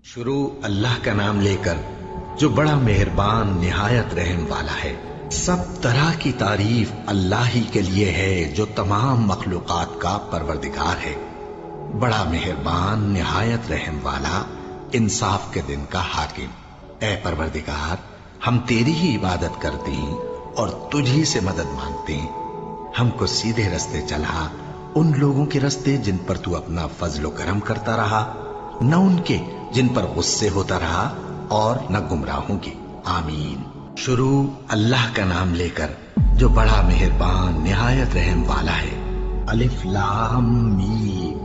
شروع اللہ کا نام لے کر جو بڑا مہربان نہایت رحم والا ہے۔ سب طرح کی تعریف اللہ ہی کے لیے ہے جو تمام مخلوقات کا پروردگار ہے، بڑا مہربان نہایت رحم والا، انصاف کے دن کا حاکم۔ اے پروردگار، ہم تیری ہی عبادت کرتے ہیں اور تجھی سے مدد مانگتے ہیں۔ ہم کو سیدھے رستے چلا، ان لوگوں کے رستے جن پر تو اپنا فضل و کرم کرتا رہا، نہ ان کے جن پر غصے ہوتا رہا، اور نہ گمراہوں کے۔ آمین۔ شروع اللہ کا نام لے کر جو بڑا مہربان نہایت رحم والا ہے۔ الف لام میم۔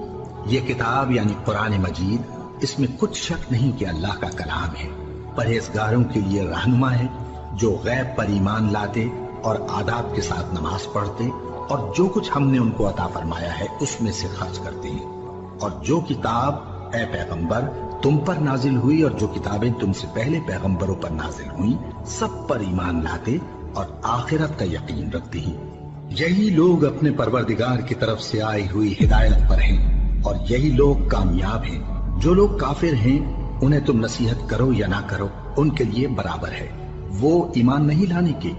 یہ کتاب یعنی قرآن مجید، اس میں کچھ شک نہیں کہ اللہ کا کلام ہے، پرہیزگاروں کے لیے رہنما ہے، جو غیب پر ایمان لاتے اور آداب کے ساتھ نماز پڑھتے اور جو کچھ ہم نے ان کو عطا فرمایا ہے اس میں سے خرچ کرتے ہیں، اور جو کتاب اے پیغمبر تم پر نازل ہوئی اور جو کتابیں تم سے پہلے پیغمبروں پر نازل ہوئیں سب پر ایمان لاتے اور آخرت کا یقین رکھتے ہیں۔ یہی لوگ اپنے پروردگار کی طرف سے آئی ہوئی ہدایت پر ہیں اور یہی لوگ کامیاب ہیں۔ جو لوگ کافر ہیں انہیں تم نصیحت کرو یا نہ کرو ان کے لیے برابر ہے، وہ ایمان نہیں لانے کے۔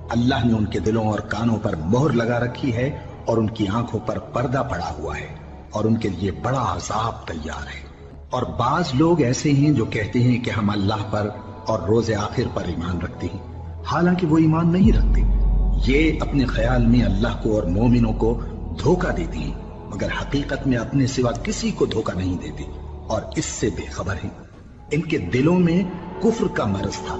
اللہ نے ان کے دلوں اور کانوں پر مہر لگا رکھی ہے اور ان کی آنکھوں پر پردہ پڑا ہوا ہے، اور ان کے لیے بڑا عذاب تیار ہے۔ اور بعض لوگ ایسے ہیں جو کہتے ہیں کہ ہم اللہ پر اور روز آخر پر ایمان رکھتے ہیں، حالانکہ وہ ایمان نہیں رکھتے۔ یہ اپنے خیال میں اللہ کو اور مومنوں کو دھوکہ دیتے ہیں، مگر حقیقت میں اپنے سوا کسی کو دھوکہ نہیں دیتے اور اس سے بے خبر ہیں۔ ان کے دلوں میں کفر کا مرض تھا،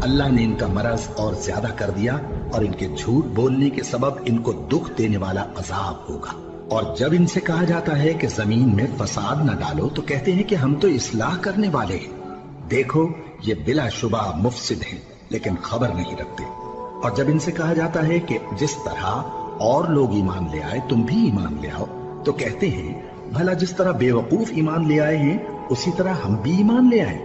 اللہ نے ان کا مرض اور زیادہ کر دیا، اور ان کے جھوٹ بولنے کے سبب ان کو دکھ دینے والا عذاب ہوگا۔ اور جب ان سے کہا جاتا ہے کہ زمین میں فساد نہ ڈالو تو کہتے ہیں کہ ہم تو اصلاح کرنے والے ہیں۔ دیکھو یہ بلا شبہ مفسد ہیں لیکن خبر نہیں رکھتے۔ اور جب ان سے کہا جاتا ہے کہ جس طرح اور لوگ ایمان لے آئے تم بھی ایمان لے آؤ تو کہتے ہیں بھلا جس طرح بے وقوف ایمان لے آئے ہیں اسی طرح ہم بھی ایمان لے آئے۔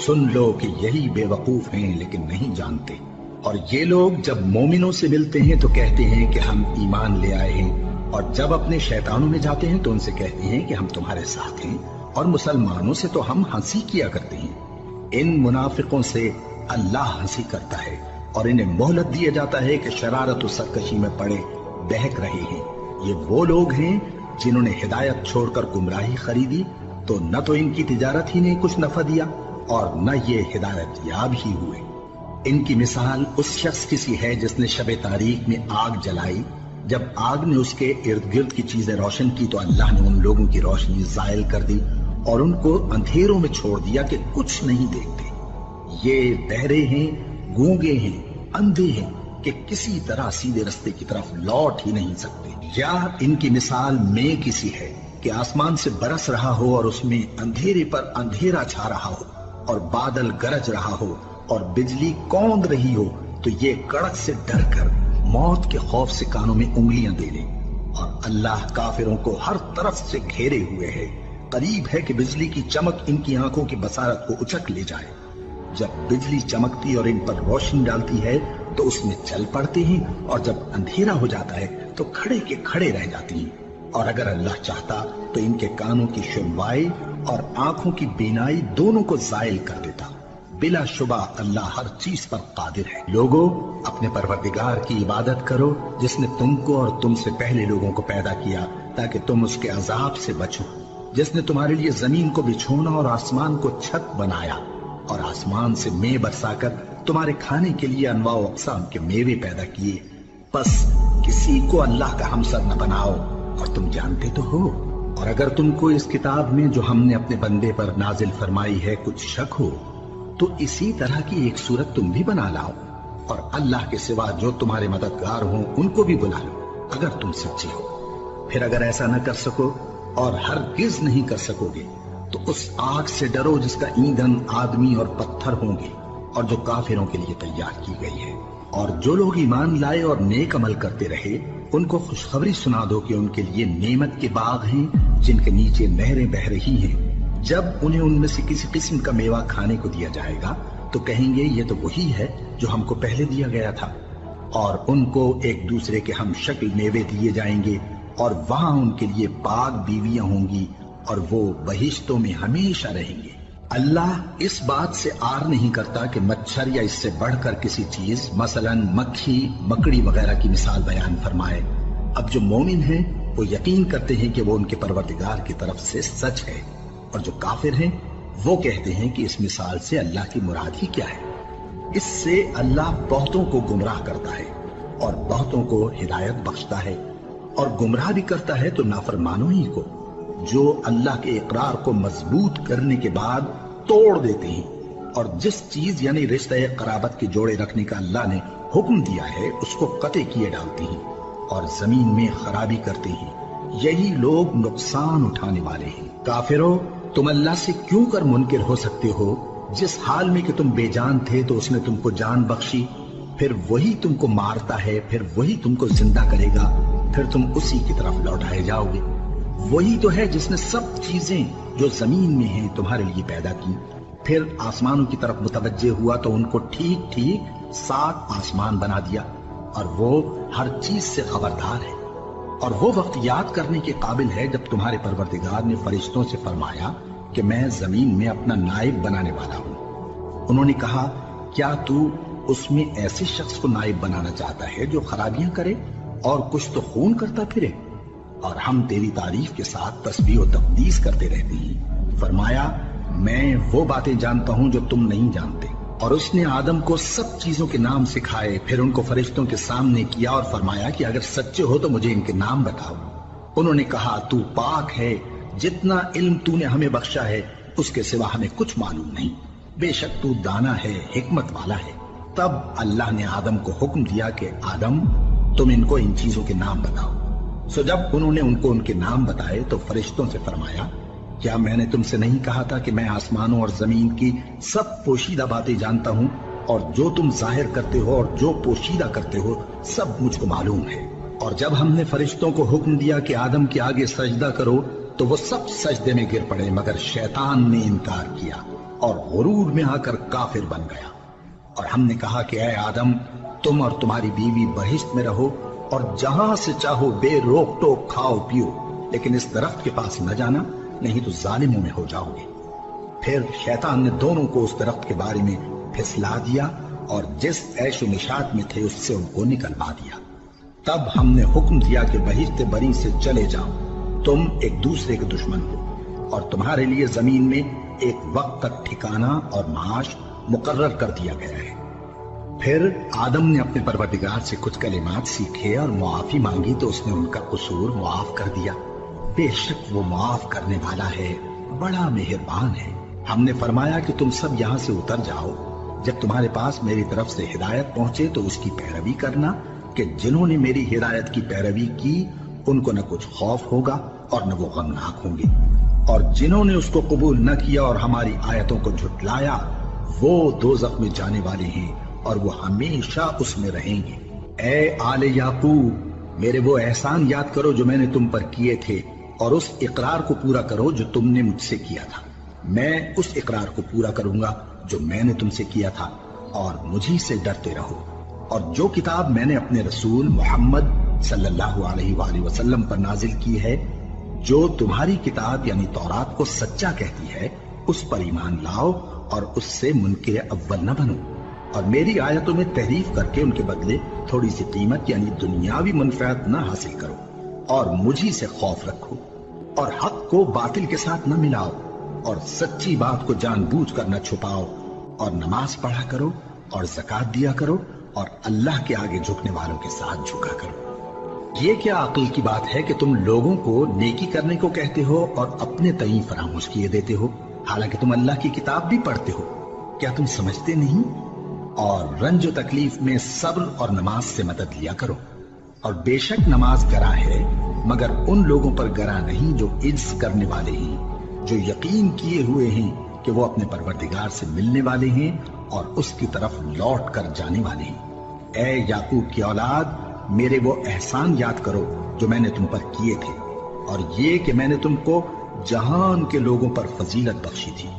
سن لو کہ یہی بے وقوف ہیں لیکن نہیں جانتے۔ اور یہ لوگ جب مومنوں سے ملتے ہیں تو کہتے ہیں کہ ہم ایمان لے آئے ہیں، اور جب اپنے شیطانوں میں جاتے ہیں تو ان سے کہتے ہیں کہ ہم تمہارے ساتھ ہیں، اور مسلمانوں سے تو ہم ہنسی کیا کرتے ہیں۔ ان منافقوں سے اللہ ہنسی کرتا ہے اور انہیں مہلت دیا جاتا ہے کہ شرارت و سرکشی میں پڑے بہک رہے ہیں۔ یہ وہ لوگ ہیں جنہوں نے ہدایت چھوڑ کر گمراہی خریدی، تو نہ تو ان کی تجارت ہی نے کچھ نفع دیا اور نہ یہ ہدایت یاب ہی ہوئے۔ ان کی مثال اس شخص کی سی ہے جس نے شب تاریک میں آگ جلائی، جب آگ نے اس کے ارد گرد کی چیزیں روشن کی تو اللہ نے ان لوگوں کی روشنی زائل کر دی اور ان کو اندھیروں میں چھوڑ دیا کہ کچھ نہیں دیکھتے۔ یہ بہرے ہیں، گونگے ہیں، اندھے ہیں کہ کسی طرح سیدھے رستے کی طرف لوٹ ہی نہیں سکتے۔ یا ان کی مثال میں کسی ہے کہ آسمان سے برس رہا ہو اور اس میں اندھیرے پر اندھیرا چھا رہا ہو اور بادل گرج رہا ہو اور بجلی کوند رہی ہو، تو یہ کڑک سے ڈر کر موت کے خوف سے کانوں میں انگلیاں دے لے۔ اور اللہ کافروں کو ہر طرف سے گھیرے ہوئے ہے، قریب ہے کہ بجلی کی چمک ان کی آنکھوں کی بصارت کو اچک لے جائے۔ جب بجلی چمکتی اور ان پر روشنی ڈالتی ہے تو اس میں چل پڑتے ہیں، اور جب اندھیرا ہو جاتا ہے تو کھڑے کے کھڑے رہ جاتے ہیں۔ اور اگر اللہ چاہتا تو ان کے کانوں کی سنوائی اور آنکھوں کی بینائی دونوں کو زائل کر دیتا۔ بلا شبہ اللہ ہر چیز پر قادر ہے۔ لوگوں، اپنے پروردگار کی عبادت کرو جس نے تم کو اور تم سے پہلے لوگوں کو پیدا کیا تاکہ تم اس کے عذاب سے بچو، جس نے تمہارے لیے زمین کو بچھونا اور آسمان کو چھت بنایا، اور آسمان سے مے برسا کر تمہارے کھانے کے لیے انواع و اقسام کے میوے پیدا کیے۔ بس کسی کو اللہ کا ہمسر نہ بناؤ، اور تم جانتے تو ہو۔ اور اگر تم کو اس کتاب میں جو ہم نے اپنے بندے پر نازل فرمائی ہے کچھ شک ہو تو اسی طرح کی ایک صورت تم بھی بنا لاؤ، اور اللہ کے سوا جو تمہارے مددگار ہوں ان کو بھی بلا لو اگر تم سچے ہو۔ پھر اگر ایسا نہ کر سکو اور ہرگز نہیں کر سکو گے تو اس آگ سے ڈرو جس کا ایندھن آدمی اور پتھر ہوں گے اور جو کافروں کے لیے تیار کی گئی ہے۔ اور جو لوگ ایمان لائے اور نیک عمل کرتے رہے ان کو خوشخبری سنا دو کہ ان کے لیے نعمت کے باغ ہیں جن کے نیچے نہریں بہہ رہی ہیں۔ جب انہیں ان میں سے کسی قسم کا میوہ کھانے کو دیا جائے گا تو کہیں گے یہ تو وہی ہے جو ہم کو پہلے دیا گیا تھا، اور ان کو ایک دوسرے کے ہم شکل میوے دیے جائیں گے، اور وہاں ان کے لیے پاک بیویاں ہوں گی اور وہ بہشتوں میں ہمیشہ رہیں گے۔ اللہ اس بات سے آر نہیں کرتا کہ مچھر یا اس سے بڑھ کر کسی چیز مثلاً مکھی مکڑی وغیرہ کی مثال بیان فرمائے۔ اب جو مومن ہیں وہ یقین کرتے ہیں کہ وہ ان کے پروردگار کی طرف سے سچ ہے، اور جو کافر ہیں وہ کہتے ہیں کہ اس مثال سے اللہ کی مراد ہی کیا ہے۔ اس سے اللہ بہتوں کو گمراہ کرتا ہے اور بہتوں کو ہدایت بخشتا ہے، اور گمراہ بھی کرتا ہے تو نافرمانوں ہی کو، جو اللہ کے اقرار کو مضبوط کرنے کے بعد توڑ دیتے ہیں، اور جس چیز یعنی رشتہ قرابت کے جوڑے رکھنے کا اللہ نے حکم دیا ہے اس کو قطع کیے ڈالتے ہیں اور زمین میں خرابی کرتے ہیں۔ یہی لوگ نقصان اٹھانے والے ہیں۔ کافروں، تم اللہ سے کیوں کر منکر ہو سکتے ہو؟ جس حال میں کہ تم بے جان تھے تو اس نے تم کو جان بخشی، پھر وہی تم کو مارتا ہے، پھر وہی تم کو زندہ کرے گا، پھر تم اسی کی طرف لوٹائے جاؤ گے۔ وہی تو ہے جس نے سب چیزیں جو زمین میں ہیں تمہارے لیے پیدا کی، پھر آسمانوں کی طرف متوجہ ہوا تو ان کو ٹھیک ٹھیک 7 آسمان بنا دیا، اور وہ ہر چیز سے خبردار ہے۔ اور وہ وقت یاد کرنے کے قابل ہے جب تمہارے پروردگار نے فرشتوں سے فرمایا کہ میں زمین میں اپنا نائب بنانے والا ہوں۔ انہوں نے کہا، کیا تو اس میں ایسے شخص کو نائب بنانا چاہتا ہے جو خرابیاں کرے اور کچھ تو خون کرتا پھرے؟ اور ہم تیری تعریف کے ساتھ تسبیح و تقدیس کرتے رہتے ہیں۔ فرمایا، میں وہ باتیں جانتا ہوں جو تم نہیں جانتے۔ اور اس نے آدم کو سب چیزوں کے نام سکھائے، پھر ان کو فرشتوں کے سامنے کیا اور فرمایا کہ اگر سچے ہو تو مجھے ان کے نام بتاؤ۔ انہوں نے کہا، تو پاک ہے، جتنا علم تو نے ہمیں بخشا ہے اس کے سوا ہمیں کچھ معلوم نہیں، بے شک تو دانا ہے، حکمت والا ہے۔ تب اللہ نے آدم کو حکم دیا کہ آدم، تم ان کو ان چیزوں کے نام بتاؤ۔ سو جب انہوں نے ان کو ان کے نام بتائے تو فرشتوں سے فرمایا، کیا میں نے تم سے نہیں کہا تھا کہ میں آسمانوں اور زمین کی سب پوشیدہ باتیں جانتا ہوں، اور جو تم ظاہر کرتے ہو اور جو پوشیدہ کرتے ہو سب مجھ کو معلوم ہے۔ اور جب ہم نے فرشتوں کو حکم دیا کہ آدم کے آگے سجدہ کرو تو وہ سب سجدے میں گر پڑے، مگر شیطان نے انکار کیا اور غرور میں آ کر کافر بن گیا۔ اور ہم نے کہا کہ اے آدم، تم اور تمہاری بیوی بہشت میں رہو اور جہاں سے چاہو بے روک ٹوک کھاؤ پیو، لیکن اس درخت کے پاس نہ جانا، نہیں تو ظالموں میں ہو جاؤ گے۔ پھر شیطان نے دونوں کو اس درخت کے بارے میں پھسلا دیا اور جس عیش و نشاط میں تھے اس سے ان کو نکلوا دیا۔ تب ہم نے حکم دیا کہ بہشت بری سے چلے جاؤ، تم ایک دوسرے کے دشمن ہو، اور تمہارے لیے زمین میں ایک وقت تک ٹھکانہ اور معاش مقرر کر دیا گیا ہے۔ پھر آدم نے اپنے پروردگار سے کچھ کلمات سیکھے اور معافی مانگی تو اس نے ان کا قصور معاف کر دیا۔ بے شک وہ معاف کرنے والا ہے، بڑا مہربان ہے۔ ہم نے فرمایا کہ تم سب یہاں سے اتر جاؤ، جب تمہارے پاس میری طرف سے ہدایت پہنچے تو اس کی پیروی کرنا، کہ جنہوں نے میری ہدایت کی پیروی کی ان کو نہ کچھ خوف ہوگا اور نہ وہ غمناک ہوں گے، اور جنہوں نے اس کو قبول نہ کیا اور ہماری آیتوں کو جھٹلایا وہ دوزخ میں جانے والے ہیں اور وہ ہمیشہ اس میں رہیں گے۔ اے آل یعقوب، میرے وہ احسان یاد کرو جو میں نے تم پر کیے تھے، اور اس اقرار کو پورا کرو جو تم نے مجھ سے کیا تھا۔ میں اس اقرار کو پورا کروں گا جو میں نے تم سے کیا تھا، اور مجھی سے ڈرتے رہو۔ اور جو کتاب میں نے اپنے رسول محمد صلی اللہ علیہ وآلہ وسلم پر نازل کی ہے، جو تمہاری کتاب یعنی تورات کو سچا کہتی ہے، اس پر ایمان لاؤ اور اس سے منکر اول نہ بنو، اور میری آیتوں میں تحریف کر کے ان کے بدلے تھوڑی سی قیمت یعنی دنیاوی منفعت نہ حاصل کرو، اور مجھی سے خوف رکھو، اور حق کو باطل کے ساتھ نہ ملاؤ، اور سچی بات کو جان بوجھ کر نہ چھپاؤ، اور نماز پڑھا کرو اور زکوٰۃ دیا کرو، اور اللہ کے آگے جھکنے والوں کے ساتھ جھکا کرو۔ یہ کیا عقل کی بات ہے کہ تم لوگوں کو نیکی کرنے کو کہتے ہو اور اپنے تئیں فراموش کیے دیتے ہو، حالانکہ تم اللہ کی کتاب بھی پڑھتے ہو؟ کیا تم سمجھتے نہیں؟ اور رنج و تکلیف میں صبر اور نماز سے مدد لیا کرو۔ اور بے شک نماز گراں ہے، مگر ان لوگوں پر گراں نہیں جو عجز کرنے والے ہیں، جو یقین کیے ہوئے ہیں کہ وہ اپنے پروردگار سے ملنے والے ہیں اور اس کی طرف لوٹ کر جانے والے ہیں۔ اے یعقوب کی اولاد، میرے وہ احسان یاد کرو جو میں نے تم پر کیے تھے، اور یہ کہ میں نے تم کو جہان کے لوگوں پر فضیلت بخشی تھی۔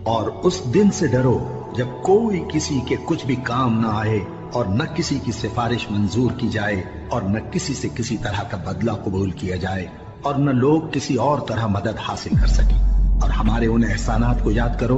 اور اس دن سے ڈرو جب کوئی کسی کے کچھ بھی کام نہ آئے، اور نہ کسی کی سفارش منظور کی جائے، اور نہ کسی سے کسی طرح کا بدلہ قبول کیا جائے، اور نہ لوگ کسی اور طرح مدد حاصل کر سکیں۔ اور ہمارے ان احسانات کو یاد کرو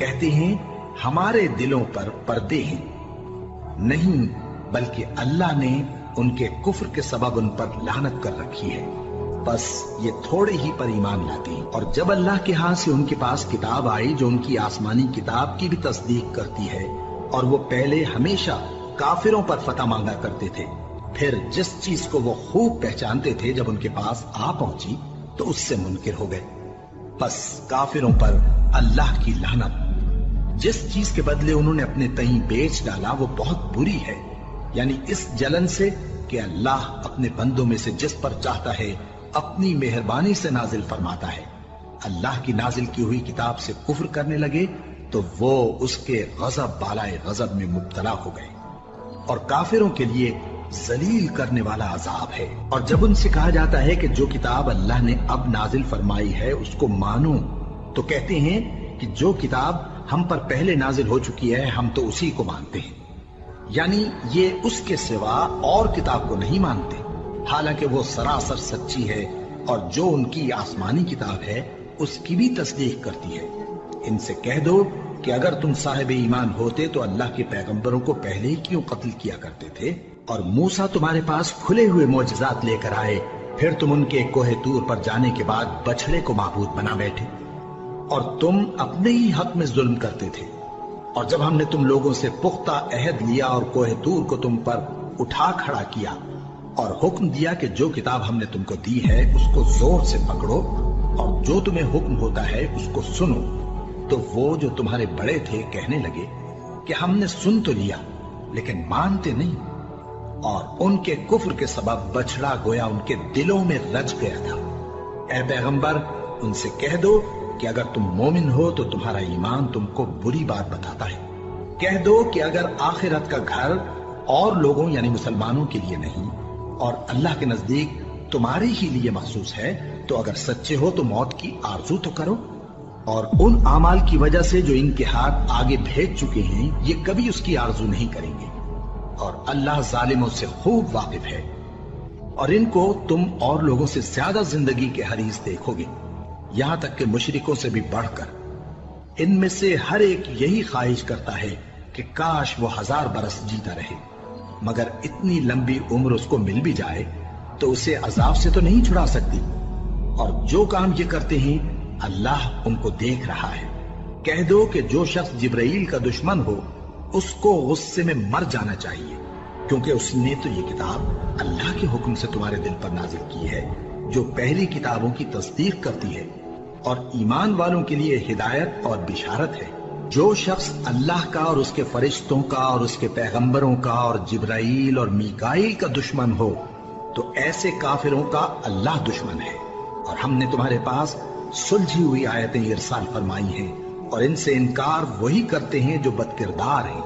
کہتے ہیں ہمارے دلوں پر پردے ہیں، نہیں بلکہ اللہ نے ان کے کفر کے سبب ان پر لعنت کر رکھی ہے، بس یہ تھوڑے ہی پر ایمان لاتے ہیں۔ اور جب اللہ کے ہاں سے ان کے پاس کتاب آئی جو ان کی آسمانی کتاب کی بھی تصدیق کرتی ہے، اور وہ پہلے ہمیشہ کافروں پر فتح مانگا کرتے تھے، پھر جس چیز کو وہ خوب پہچانتے تھے جب ان کے پاس آ پہنچی تو اس سے منکر ہو گئے، بس کافروں پر اللہ کی لعنت۔ جس چیز کے بدلے انہوں نے اپنے تئیں بیچ ڈالا وہ بہت بری ہے، یعنی اس جلن سے کہ اللہ اپنے بندوں میں سے جس پر چاہتا ہے اپنی مہربانی سے نازل فرماتا ہے۔ اللہ کی نازل کی ہوئی کتاب سے کفر کرنے لگے تو وہ اس کے غضب بالائے غضب میں مبتلا ہو گئے، اور کافروں کے لیے ذلیل کرنے والا عذاب ہے۔ اور جب ان سے کہا جاتا ہے کہ جو کتاب اللہ نے اب نازل فرمائی ہے اس کو مانو، تو کہتے ہیں کہ جو کتاب ہم پر پہلے نازل ہو چکی ہے ہم تو اسی کو مانتے ہیں، یعنی یہ اس کے سوا اور کتاب کو نہیں مانتے، حالانکہ وہ سراسر سچی ہے، اور جو ان کی آسمانی کتاب ہے اس کی بھی تصدیق کرتی ہے۔ ان سے کہہ دو کہ اگر تم صاحب ایمان ہوتے تو اللہ کے پیغمبروں کو پہلے ہی کیوں قتل کیا کرتے تھے؟ اور موسیٰ تمہارے پاس کھلے ہوئے معجزات لے کر آئے، پھر تم ان کے کوہ طور پر جانے کے بعد بچڑے کو معبود بنا بیٹھے، اور تم اپنے ہی حق میں ظلم کرتے تھے۔ اور جب ہم نے تم لوگوں سے پختہ عہد لیا اور کوہ طور کو تم پر اٹھا کھڑا کیا اور حکم دیا کہ جو کتاب ہم نے تم کو دی ہے اس کو زور سے پکڑو اور جو تمہیں حکم ہوتا ہے اس کو سنو، تو وہ جو تمہارے بڑے تھے کہنے لگے کہ ہم نے سن تو لیا لیکن مانتے نہیں، اور ان کے کفر کے سبب بچڑا گویا ان کے دلوں میں رچ گیا تھا۔ اے پیغمبر ان سے کہہ دو کہ اگر تم مومن ہو تو تمہارا ایمان تم کو بری بات بتاتا ہے۔ کہہ دو کہ اگر آخرت کا گھر اور لوگوں یعنی مسلمانوں کے لیے نہیں اور اللہ کے نزدیک تمہارے ہی لیے مخصوص ہے تو اگر سچے ہو تو موت کی آرزو تو کرو، اور ان اعمال کی وجہ سے جو ان کے ہاتھ آگے بھیج چکے ہیں یہ کبھی اس کی آرزو نہیں کریں گے، اور اللہ ظالموں سے خوب واقف ہے۔ اور ان کو تم اور لوگوں سے زیادہ زندگی کے حریص دیکھو گے، یہاں تک کہ مشرکوں سے بھی بڑھ کر۔ ان میں سے ہر ایک یہی خواہش کرتا ہے کہ کاش وہ 1000 برس جیتا رہے، مگر اتنی لمبی عمر اس کو مل بھی جائے تو اسے عذاب سے تو نہیں چھڑا سکتی، اور جو کام یہ کرتے ہیں اللہ ان کو دیکھ رہا ہے۔ کہہ دو کہ جو شخص جبرائیل کا دشمن ہو اس کو غصے میں مر جانا چاہیے، کیونکہ اس نے تو یہ کتاب اللہ کے حکم سے تمہارے دل پر نازل کی ہے جو پہلی کتابوں کی تصدیق کرتی ہے، اور ایمان والوں کے لیے ہدایت اور بشارت ہے۔ جو شخص اللہ کا اور اس کے فرشتوں کا اور اس کے پیغمبروں کا اور جبرائیل اور میکائیل کا دشمن ہو تو ایسے کافروں کا اللہ دشمن ہے۔ اور ہم نے تمہارے پاس سلجھی ہوئی آیتیں ارسال فرمائی ہیں، اور ان سے انکار وہی کرتے ہیں جو بد کردار ہیں۔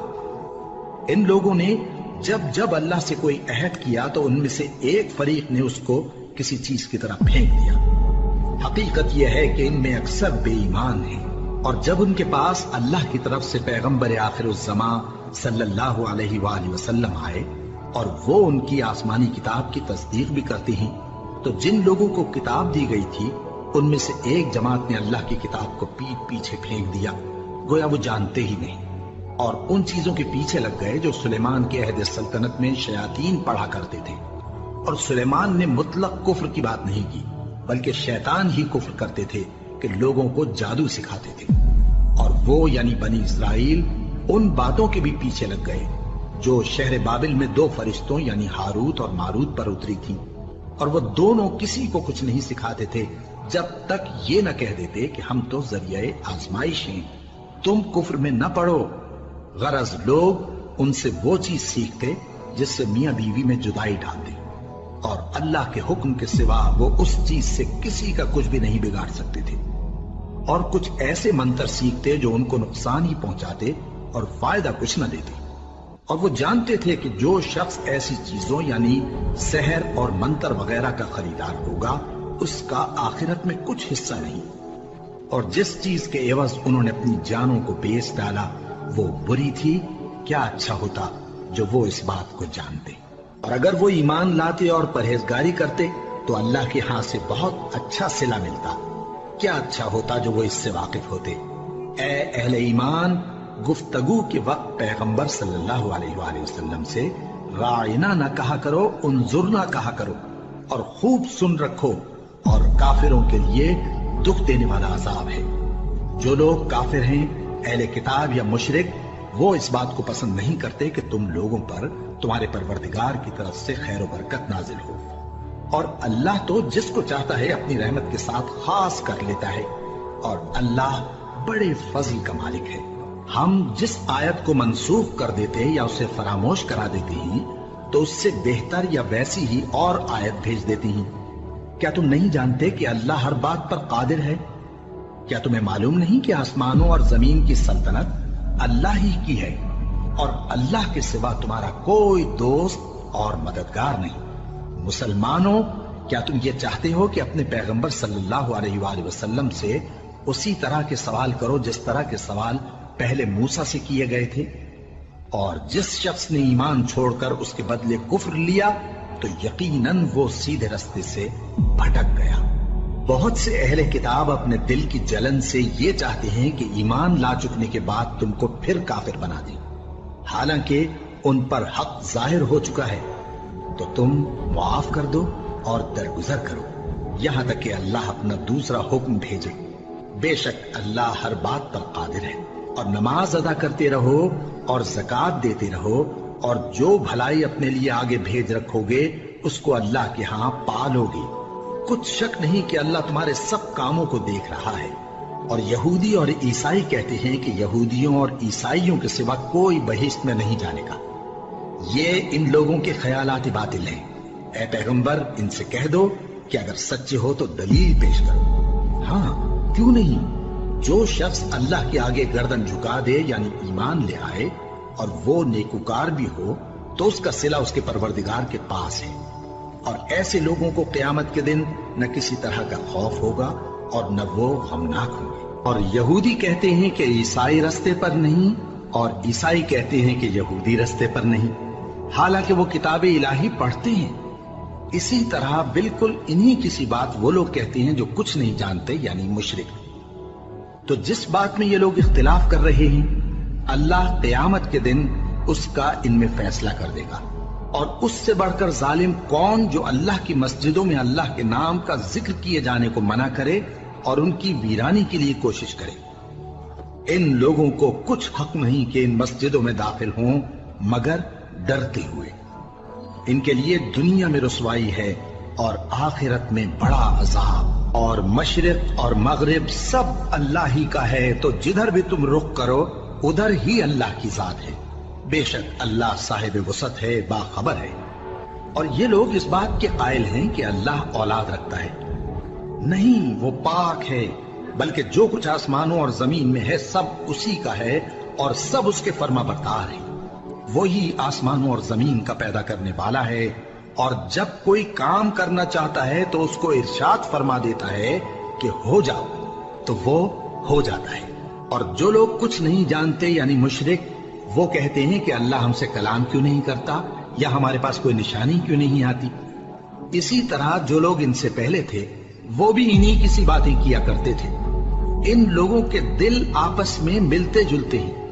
ان لوگوں نے جب جب اللہ سے کوئی عہد کیا تو ان میں سے ایک فریق نے اس کو کسی چیز کی طرح پھینک دیا۔ حقیقت یہ ہے کہ ان میں اکثر بے ایمان ہیں، اور جب ان کے پاس اللہ کی طرف سے پیغمبر آخر الزماں صلی اللہ علیہ وآلہ وسلم آئے اور وہ ان کی آسمانی کتاب کی تصدیق بھی کرتے ہیں، تو جن لوگوں کو کتاب دی گئی تھی ان میں سے ایک جماعت نے اللہ کی کتاب کو پیٹ پیچھے پھینک دیا، گویا وہ جانتے ہی نہیں، اور ان چیزوں کے پیچھے لگ گئے جو سلیمان کے عہد سلطنت میں شیاطین پڑھا کرتے تھے۔ اور سلیمان نے مطلق کفر کی بات نہیں کی، بلکہ شیطان ہی کفر کرتے تھے کہ لوگوں کو جادو سکھاتے تھے، اور وہ یعنی بنی اسرائیل ان باتوں کے بھی پیچھے لگ گئے جو شہر بابل میں 2 فرشتوں یعنی ہاروت اور ماروت پر اتری تھی، اور وہ دونوں کسی کو کچھ نہیں سکھاتے تھے جب تک یہ نہ کہہ دیتے کہ ہم تو ذریعہ آزمائش ہیں، تم کفر میں نہ پڑو۔ غرض لوگ ان سے وہ چیز سیکھتے جس سے میاں بیوی میں جدائی ڈالتے، اور اللہ کے حکم کے سوا وہ اس چیز سے کسی کا کچھ بھی نہیں بگاڑ سکتے تھے، اور کچھ ایسے منتر سیکھتے جو ان کو نقصان ہی پہنچاتے اور فائدہ کچھ نہ دیتے، اور وہ جانتے تھے کہ جو شخص ایسی چیزوں یعنی سحر اور منتر وغیرہ کا خریدار ہوگا اس کا آخرت میں کچھ حصہ نہیں، اور جس چیز کے عوض انہوں نے اپنی جانوں کو بیچ ڈالا وہ بری تھی۔ کیا اچھا ہوتا جو وہ اس بات کو جانتے، اور اگر وہ ایمان لاتے اور پرہیزگاری کرتے تو اللہ کے ہاں سے بہت اچھا صلہ ملتا۔ کیا اچھا ہوتا جو وہ اس سے واقف ہوتے۔ اے اہل ایمان، گفتگو کے وقت پیغمبر صلی اللہ علیہ وآلہ وسلم سے رائنا نہ کہا کرو، انظرنا کہا کرو، اور خوب سن رکھو، اور کافروں کے لیے دکھ دینے والا عذاب ہے۔ جو لوگ کافر ہیں، اہل کتاب یا مشرک، وہ اس بات کو پسند نہیں کرتے کہ تم لوگوں پر تمہارے پروردگار کی طرف سے خیر و برکت نازل ہو، اور اللہ تو جس کو چاہتا ہے اپنی رحمت کے ساتھ خاص کر لیتا ہے، اور اللہ بڑے فضل کا مالک ہے۔ ہم جس آیت کو منسوخ کر دیتے یا اسے فراموش کرا دیتے ہیں تو اس سے بہتر یا ویسی ہی اور آیت بھیج دیتی ہیں۔ کیا تم نہیں جانتے کہ اللہ ہر بات پر قادر ہے؟ کیا تمہیں معلوم نہیں کہ آسمانوں اور زمین کی سلطنت اللہ ہی کی ہے، اور اللہ کے سوا تمہارا کوئی دوست اور مددگار نہیں؟ مسلمانوں، کیا تم یہ چاہتے ہو کہ اپنے پیغمبر صلی اللہ علیہ وآلہ وسلم سے اسی طرح کے سوال کرو جس طرح کے سوال پہلے موسیٰ سے کیے گئے تھے؟ اور جس شخص نے ایمان چھوڑ کر اس کے بدلے کفر لیا تو یقیناً وہ سیدھے رستے سے بھٹک گیا۔ بہت سے اہل کتاب اپنے دل کی جلن سے یہ چاہتے ہیں کہ ایمان لا چکنے کے بعد تم کو پھر کافر بنا دیں، حالانکہ ان پر حق ظاہر ہو چکا ہے۔ تو تم معاف کر دو اور درگزر کرو یہاں تک کہ اللہ اپنا دوسرا حکم بھیجے۔ بے شک اللہ ہر بات پر قادر ہے۔ اور نماز ادا کرتے رہو اور زکوٰۃ دیتے رہو، اور جو بھلائی اپنے لیے آگے بھیج رکھو گے اس کو اللہ کے ہاں پالو گے۔ کچھ شک نہیں کہ اللہ تمہارے سب کاموں کو دیکھ رہا ہے۔ اور یہودی اور عیسائی کہتے ہیں کہ یہودیوں اور عیسائیوں کے سوا کوئی بہشت میں نہیں جانے کا۔ یہ ان لوگوں کے خیالات باطل ہیں۔ اے پیغمبر، ان سے کہہ دو کہ اگر سچے ہو تو دلیل پیش کرو۔ ہاں، کیوں نہیں؟ جو شخص اللہ کے آگے گردن جھکا دے، یعنی ایمان لے آئے، اور وہ نیکوکار بھی ہو، تو اس کا صلہ اس کے پروردگار کے پاس ہے۔ اور ایسے لوگوں کو قیامت کے دن نہ کسی طرح کا خوف ہوگا اور نہ وہ غمناک ہوں گے۔ اور یہودی کہتے ہیں کہ عیسائی رستے پر نہیں، اور عیسائی کہتے ہیں کہ یہودی رستے پر نہیں، حالانکہ وہ کتاب الہی پڑھتے ہیں۔ اسی طرح بالکل انہی کسی بات وہ لوگ کہتے ہیں جو کچھ نہیں جانتے، یعنی مشرک۔ تو جس بات میں یہ لوگ اختلاف کر رہے ہیں، اللہ قیامت کے دن اس کا ان میں فیصلہ کر دے گا۔ اور اس سے بڑھ کر ظالم کون جو اللہ کی مسجدوں میں اللہ کے نام کا ذکر کیے جانے کو منع کرے اور ان کی ویرانی کے لیے کوشش کرے۔ ان لوگوں کو کچھ حق نہیں کہ ان مسجدوں میں داخل ہوں مگر ڈرتے ہوئے۔ ان کے لیے دنیا میں رسوائی ہے اور آخرت میں بڑا عذاب۔ اور مشرق اور مغرب سب اللہ ہی کا ہے، تو جدھر بھی تم رخ کرو ادھر ہی اللہ کی ذات ہے۔ بے شک اللہ صاحب وسعت ہے، باخبر ہے۔ اور یہ لوگ اس بات کے قائل ہیں کہ اللہ اولاد رکھتا ہے۔ نہیں، وہ پاک ہے، بلکہ جو کچھ آسمانوں اور زمین میں ہے سب اسی کا ہے، اور سب اس کے فرما بردار ہیں۔ وہی آسمانوں اور زمین کا پیدا کرنے والا ہے، اور جب کوئی کام کرنا چاہتا ہے تو اس کو ارشاد فرما دیتا ہے کہ ہو جاؤ، تو وہ ہو جاتا ہے۔ اور جو لوگ کچھ نہیں جانتے، یعنی مشرک، وہ کہتے ہیں کہ اللہ ہم سے کلام کیوں نہیں کرتا، یا ہمارے پاس کوئی نشانی کیوں نہیں آتی۔ اسی طرح جو لوگ ان سے پہلے تھے وہ بھی انہی کسی باتیں کیا کرتے تھے۔ ان لوگوں کے دل آپس میں ملتے جلتے ہیں۔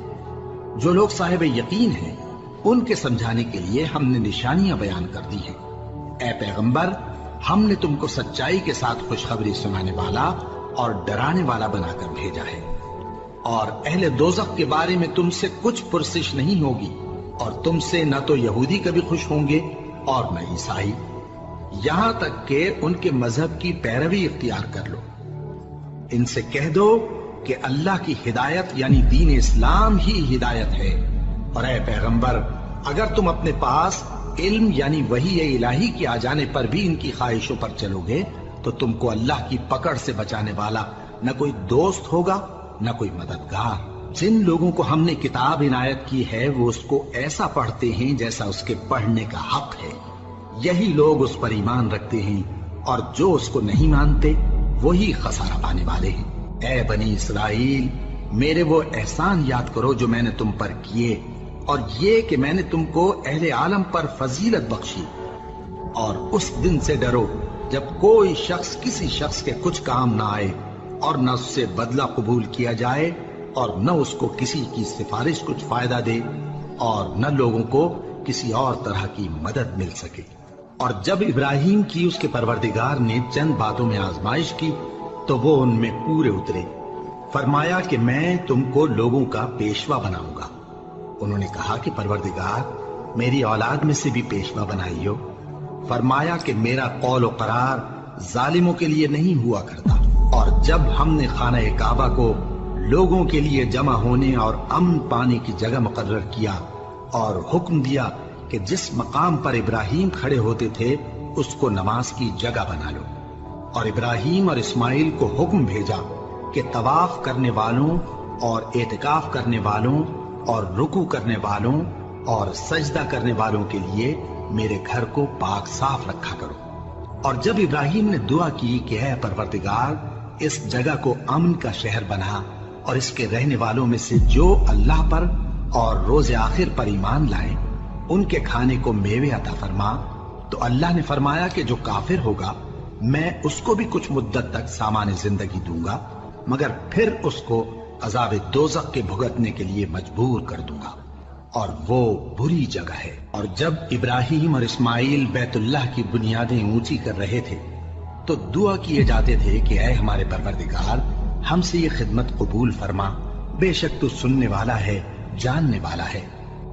جو لوگ صاحب یقین ہیں ان کے سمجھانے کے لیے ہم نے نشانیاں بیان کر دی ہیں۔ اے پیغمبر، ہم نے تم کو سچائی کے ساتھ خوشخبری سنانے والا اور ڈرانے والا بنا کر بھیجا ہے۔ اور اہل دوزخ کے بارے میں تم سے کچھ پرسش نہیں ہوگی، اور تم سے نہ تو یہودی کبھی خوش ہوں گے اور نہ عیسائی، یہاں تک کہ ان کے مذہب کی پیروی اختیار کر لو۔ ان سے کہہ دو کہ اللہ کی ہدایت یعنی دین اسلام ہی ہدایت ہے۔ اور اے پیغمبر، اگر تم اپنے پاس علم یعنی وحی الہی کے آ جانے پر بھی ان کی خواہشوں پر چلو گے تو تم کو اللہ کی پکڑ سے بچانے والا نہ کوئی دوست ہوگا نہ کوئی مددگار۔ جن لوگوں کو ہم نے کتاب عنایت کی ہے وہ اس کو ایسا پڑھتے ہیں جیسا اس کے پڑھنے کا حق ہے، یہی لوگ اس پر ایمان رکھتے ہیں، اور جو اس کو نہیں مانتے وہی خسارہ پانے والے ہیں۔ اے بنی اسرائیل، میرے وہ احسان یاد کرو جو میں نے تم پر کیے، اور یہ کہ میں نے تم کو اہل عالم پر فضیلت بخشی۔ اور اس دن سے ڈرو جب کوئی شخص کسی شخص کے کچھ کام نہ آئے اور نہ اس سے بدلہ قبول کیا جائے، اور نہ اس کو کسی کی سفارش کچھ فائدہ دے اور نہ لوگوں کو کسی اور طرح کی مدد مل سکے۔ اور جب ابراہیم کی اس کے پروردگار نے چند باتوں میں آزمائش کی تو وہ ان میں پورے اترے۔ فرمایا کہ میں تم کو لوگوں کا پیشوا بناؤں گا۔ انہوں نے کہا کہ پروردگار میری اولاد میں سے بھی پیشوا بنائیو۔ فرمایا کہ میرا قول و قرار ظالموں کے لیے نہیں ہوا کرتا۔ اور جب ہم نے خانہ کعبہ کو لوگوں کے لیے جمع ہونے اور امن پانے کی جگہ مقرر کیا اور حکم دیا کہ جس مقام پر ابراہیم کھڑے ہوتے تھے اس کو نماز کی جگہ بنا لو، اور ابراہیم اور اسماعیل کو حکم بھیجا کہ طواف کرنے والوں اور اعتکاف کرنے والوں اور رکوع کرنے والوں اور سجدہ کرنے والوں کے لیے میرے گھر کو پاک صاف رکھا کرو۔ اور جب ابراہیم نے دعا کی کہ اے پروردگار اس جگہ کو امن کا شہر بنا اور اس کے رہنے والوں میں سے جو اللہ پر اور روز آخر پر ایمان لائیں ان کے کھانے کو میوے عطا فرما، تو اللہ نے فرمایا کہ جو کافر ہوگا میں اس کو بھی کچھ مدت تک سامان زندگی دوں گا، مگر پھر اس کو عذاب دوزخ کے بھگتنے کے لیے مجبور کر دوں گا، اور وہ بری جگہ ہے۔ اور جب ابراہیم اور اسماعیل بیت اللہ کی بنیادیں اونچی کر رہے تھے تو دعا کیے جاتے تھے کہ اے ہمارے پروردگار ہم سے یہ خدمت قبول فرما، بے شک تو سننے والا ہے، جاننے والا ہے۔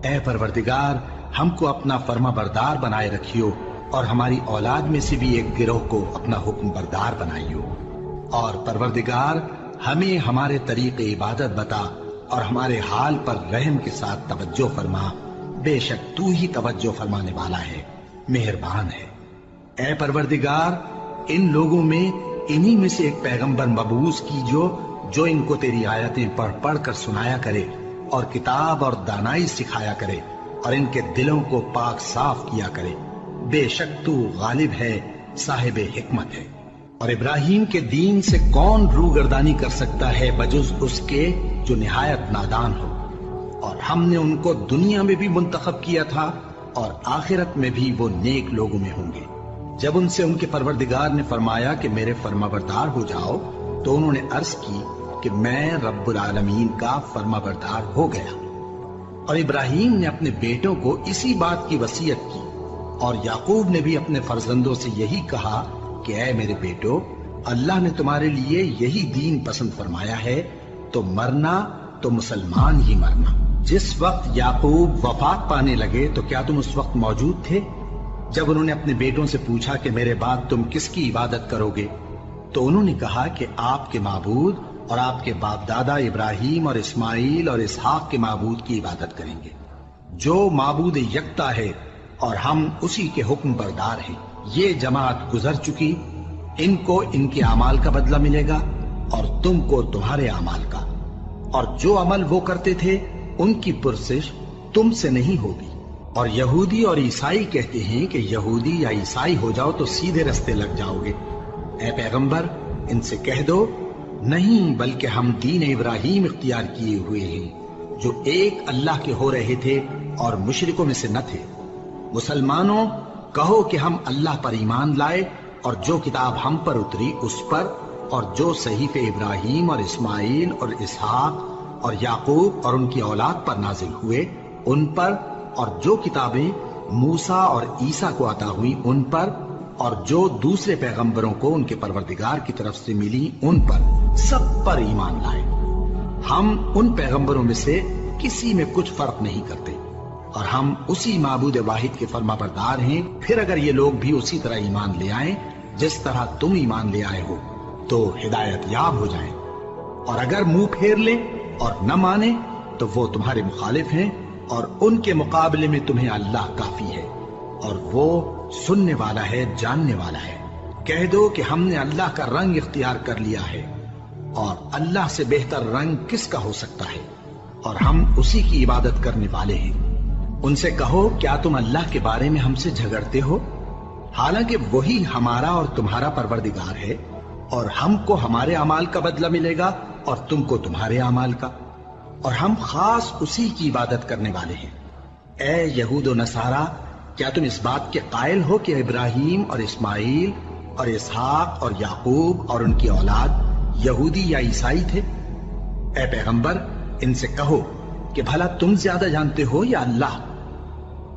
اے پروردگار ہم کو اپنا فرما بردار بنائے رکھیو اور ہماری اولاد میں سے بھی ایک گروہ کو اپنا حکم بردار بنائیو، اور پروردگار ہمیں ہمارے طریق عبادت بتا اور ہمارے حال پر رحم کے ساتھ توجہ فرما، بے شک تو ہی توجہ فرمانے والا ہے، مہربان ہے۔ اے پروردگار ان لوگوں میں انہی میں سے ایک پیغمبر مبعوث کیجو جو ان کو تیری آیتیں پڑھ پڑھ کر سنایا کرے اور کتاب اور دانائی سکھایا کرے اور ان کے دلوں کو پاک صاف کیا کرے، بے شک تو غالب ہے، صاحب حکمت ہے۔ اور ابراہیم کے دین سے کون روگردانی کر سکتا ہے بجز اس کے جو نہایت نادان ہو، اور ہم نے ان کو دنیا میں بھی منتخب کیا تھا اور آخرت میں بھی وہ نیک لوگوں میں ہوں گے۔ جب ان سے ان کے پروردگار نے فرمایا کہ میرے فرما بردار ہو جاؤ تو انہوں نے عرض کی کہ میں رب العالمین کا فرما بردار ہو گیا۔ اور ابراہیم نے اپنے بیٹوں کو اسی بات کی وصیت کی، اور یعقوب نے بھی اپنے فرزندوں سے یہی کہا کہ اے میرے بیٹو، اللہ نے تمہارے لیے یہی دین پسند فرمایا ہے، تو مرنا تو مسلمان ہی مرنا۔ جس وقت یعقوب وفات پانے لگے تو کیا تم اس وقت موجود تھے جب انہوں نے اپنے بیٹوں سے پوچھا کہ میرے بعد تم کس کی عبادت کرو گے؟ تو انہوں نے کہا کہ آپ کے معبود اور آپ کے باپ دادا ابراہیم اور اسماعیل اور اسحاق کے معبود کی عبادت کریں گے، جو معبود یکتا ہے اور ہم اسی کے حکم بردار ہیں۔ یہ جماعت گزر چکی، ان کو ان کے اعمال کا بدلہ ملے گا اور تم کو تمہارے اعمال کا، اور جو عمل وہ کرتے تھے ان کی پرسش تم سے نہیں ہوگی۔ اور یہودی اور عیسائی کہتے ہیں کہ یہودی یا عیسائی ہو جاؤ تو سیدھے رستے لگ جاؤ گے۔ اے پیغمبر ان سے کہہ دو نہیں، بلکہ ہم دین ابراہیم اختیار کیے ہوئے ہیں جو ایک اللہ کے ہو رہے تھے اور مشرکوں میں سے نہ تھے۔ مسلمانوں کہو کہ ہم اللہ پر ایمان لائے اور جو کتاب ہم پر اتری اس پر، اور جو صحیفے ابراہیم اور اسماعیل اور اسحاق اور یعقوب اور ان کی اولاد پر نازل ہوئے ان پر، اور جو کتابیں موسیٰ اور عیسیٰ کو عطا ہوئی ان پر، اور جو دوسرے پیغمبروں کو ان کے پروردگار کی طرف سے ملی ان پر، سب پر ایمان لائے۔ ہم ان پیغمبروں میں سے کسی میں کچھ فرق نہیں کرتے، اور ہم اسی معبود واحد کے فرما بردار ہیں۔ پھر اگر یہ لوگ بھی اسی طرح ایمان لے آئیں جس طرح تم ایمان لے آئے ہو تو ہدایت یاب ہو جائیں، اور اگر منہ پھیر لیں اور نہ مانے تو وہ تمہارے مخالف ہیں، اور ان کے مقابلے میں تمہیں اللہ کافی ہے، اور وہ سننے والا ہے، جاننے والا ہے۔ کہہ دو کہ ہم نے اللہ کا رنگ اختیار کر لیا ہے، اور اللہ سے بہتر رنگ کس کا ہو سکتا ہے، اور ہم اسی کی عبادت کرنے والے ہیں۔ ان سے کہو کیا تم اللہ کے بارے میں ہم سے جھگڑتے ہو، حالانکہ وہی ہمارا اور تمہارا پروردگار ہے، اور ہم کو ہمارے اعمال کا بدلہ ملے گا اور تم کو تمہارے اعمال کا، اور ہم خاص اسی کی عبادت کرنے والے ہیں۔ اے یہود و نصارا، کیا تم اس بات کے قائل ہو کہ ابراہیم اور اسماعیل اور اسحاق اور یعقوب اور ان کی اولاد یہودی یا عیسائی تھے؟ اے پیغمبر ان سے کہو کہ بھلا تم زیادہ جانتے ہو یا اللہ؟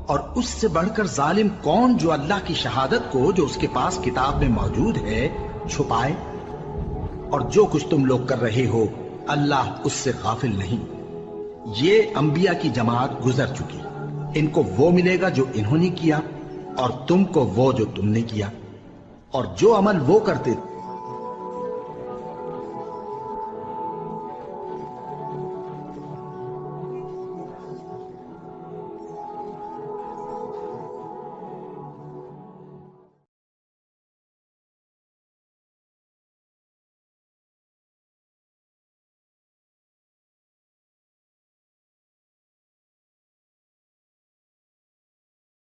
اور اس سے بڑھ کر ظالم کون جو اللہ کی شہادت کو جو اس کے پاس کتاب میں موجود ہے چھپائے؟ اور جو کچھ تم لوگ کر رہے ہو اللہ اس سے غافل نہیں۔ یہ انبیاء کی جماعت گزر چکی، ان کو وہ ملے گا جو انہوں نے کیا اور تم کو وہ جو تم نے کیا، اور جو عمل وہ کرتے